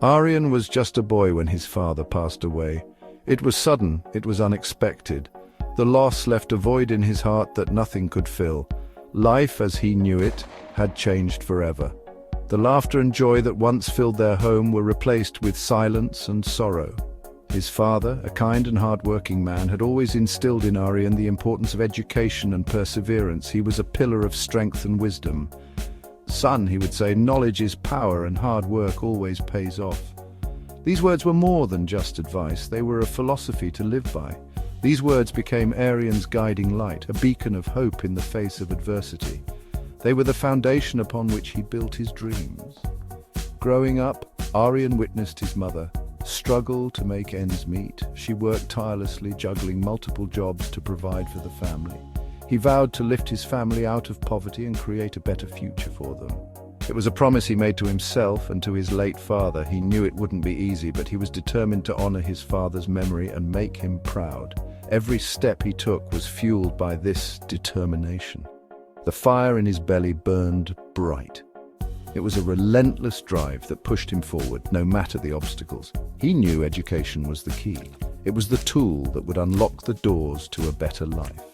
Aryan was just a boy when his father passed away. It was sudden, it was unexpected. The loss left a void in his heart that nothing could fill. Life, as he knew it, had changed forever. The laughter and joy that once filled their home were replaced with silence and sorrow. His father, a kind and hard-working man, had always instilled in Aryan the importance of education and perseverance. He was a pillar of strength and wisdom. "Son," he would say, "knowledge is power and hard work always pays off." These words were more than just advice, they were a philosophy to live by. These words became Aryan's guiding light, a beacon of hope in the face of adversity. They were the foundation upon which he built his dreams. Growing up, Aryan witnessed his mother struggle to make ends meet. She worked tirelessly, juggling multiple jobs to provide for the family. He vowed to lift his family out of poverty and create a better future for them. It was a promise he made to himself and to his late father. He knew it wouldn't be easy, but he was determined to honor his father's memory and make him proud. Every step he took was fueled by this determination. The fire in his belly burned bright. It was a relentless drive that pushed him forward, no matter the obstacles. He knew education was the key. It was the tool that would unlock the doors to a better life.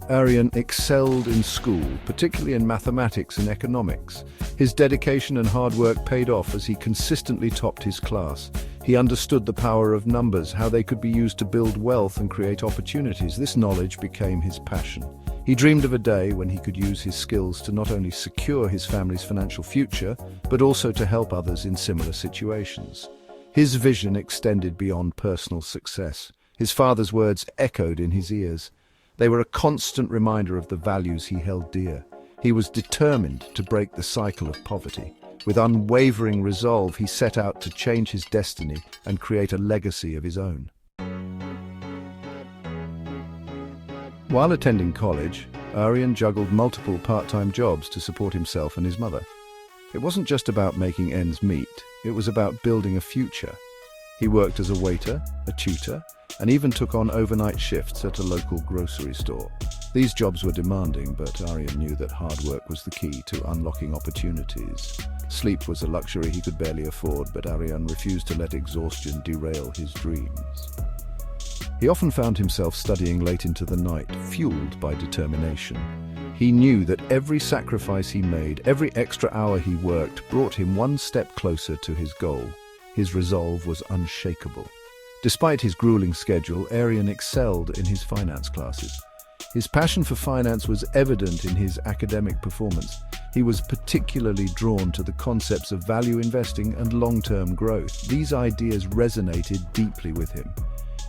Aryan excelled in school, particularly in mathematics and economics. His dedication and hard work paid off as he consistently topped his class. He understood the power of numbers, how they could be used to build wealth and create opportunities. This knowledge became his passion. He dreamed of a day when he could use his skills to not only secure his family's financial future, but also to help others in similar situations. His vision extended beyond personal success. His father's words echoed in his ears. They were a constant reminder of the values he held dear. He was determined to break the cycle of poverty. With unwavering resolve, he set out to change his destiny and create a legacy of his own. While attending college, Aryan juggled multiple part-time jobs to support himself and his mother. It wasn't just about making ends meet, it was about building a future. He worked as a waiter, a tutor, and even took on overnight shifts at a local grocery store. These jobs were demanding, but Aryan knew that hard work was the key to unlocking opportunities. Sleep was a luxury he could barely afford, but Aryan refused to let exhaustion derail his dreams. He often found himself studying late into the night, fueled by determination. He knew that every sacrifice he made, every extra hour he worked, brought him one step closer to his goal. His resolve was unshakable. Despite his grueling schedule, Aryan excelled in his finance classes. His passion for finance was evident in his academic performance. He was particularly drawn to the concepts of value investing and long-term growth. These ideas resonated deeply with him.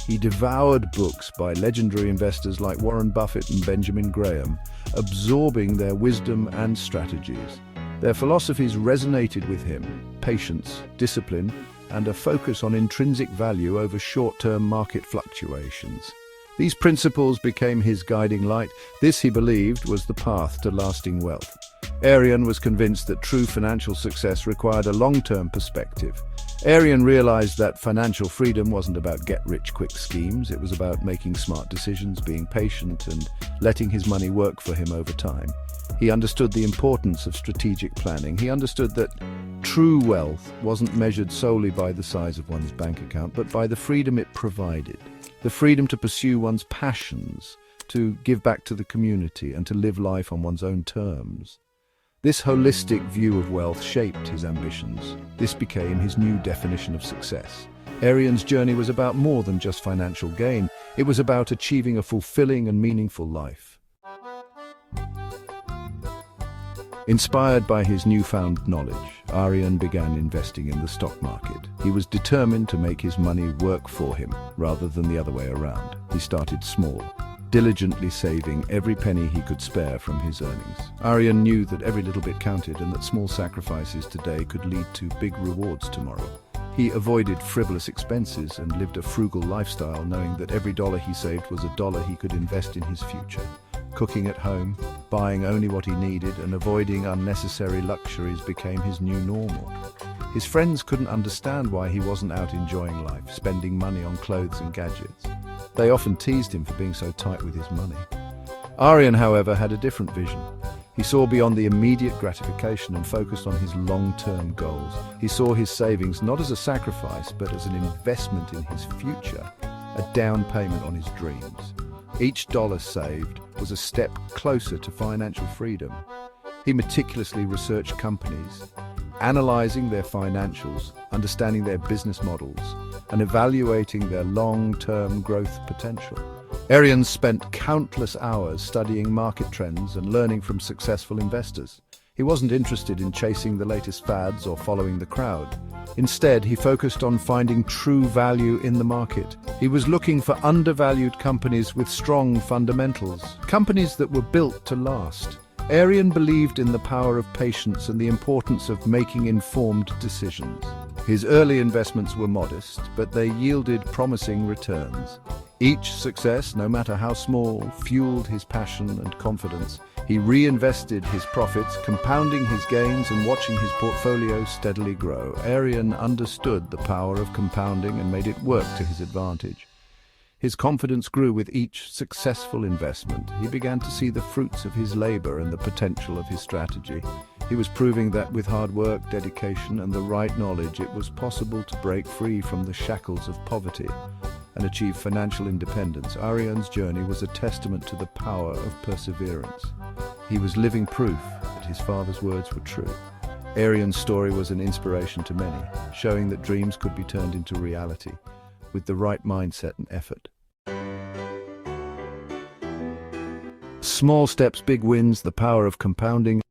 He devoured books by legendary investors like Warren Buffett and Benjamin Graham, absorbing their wisdom and strategies. Their philosophies resonated with him: patience, discipline, and a focus on intrinsic value over short-term market fluctuations. These principles became his guiding light. This, he believed, was the path to lasting wealth. Aryan was convinced that true financial success required a long-term perspective. Aryan realized that financial freedom wasn't about get-rich-quick schemes. It was about making smart decisions, being patient, and letting his money work for him over time. He understood the importance of strategic planning. He understood that true wealth wasn't measured solely by the size of one's bank account, but by the freedom it provided. The freedom to pursue one's passions, to give back to the community, and to live life on one's own terms. This holistic view of wealth shaped his ambitions. This became his new definition of success. Aryan's journey was about more than just financial gain. It was about achieving a fulfilling and meaningful life. Inspired by his newfound knowledge, Aryan began investing in the stock market. He was determined to make his money work for him, rather than the other way around. He started small, diligently saving every penny he could spare from his earnings. Aryan knew that every little bit counted and that small sacrifices today could lead to big rewards tomorrow. He avoided frivolous expenses and lived a frugal lifestyle, knowing that every dollar he saved was a dollar he could invest in his future. Cooking at home, buying only what he needed, and avoiding unnecessary luxuries became his new normal. His friends couldn't understand why he wasn't out enjoying life, spending money on clothes and gadgets. They often teased him for being so tight with his money. Aryan, however, had a different vision. He saw beyond the immediate gratification and focused on his long-term goals. He saw his savings not as a sacrifice, but as an investment in his future, a down payment on his dreams. Each dollar saved was a step closer to financial freedom. He meticulously researched companies, analyzing their financials, understanding their business models, and evaluating their long-term growth potential. Aryan spent countless hours studying market trends and learning from successful investors. He wasn't interested in chasing the latest fads or following the crowd. Instead, he focused on finding true value in the market. He was looking for undervalued companies with strong fundamentals, companies that were built to last. Aryan believed in the power of patience and the importance of making informed decisions. His early investments were modest, but they yielded promising returns. Each success, no matter how small, fueled his passion and confidence. He reinvested his profits, compounding his gains and watching his portfolio steadily grow. Aryan understood the power of compounding and made it work to his advantage. His confidence grew with each successful investment. He began to see the fruits of his labor and the potential of his strategy. He was proving that with hard work, dedication, and the right knowledge, it was possible to break free from the shackles of poverty and achieve financial independence. Aryan's journey was a testament to the power of perseverance. He was living proof that his father's words were true. Aryan's story was an inspiration to many, showing that dreams could be turned into reality with the right mindset and effort. Small steps, big wins, the power of compounding.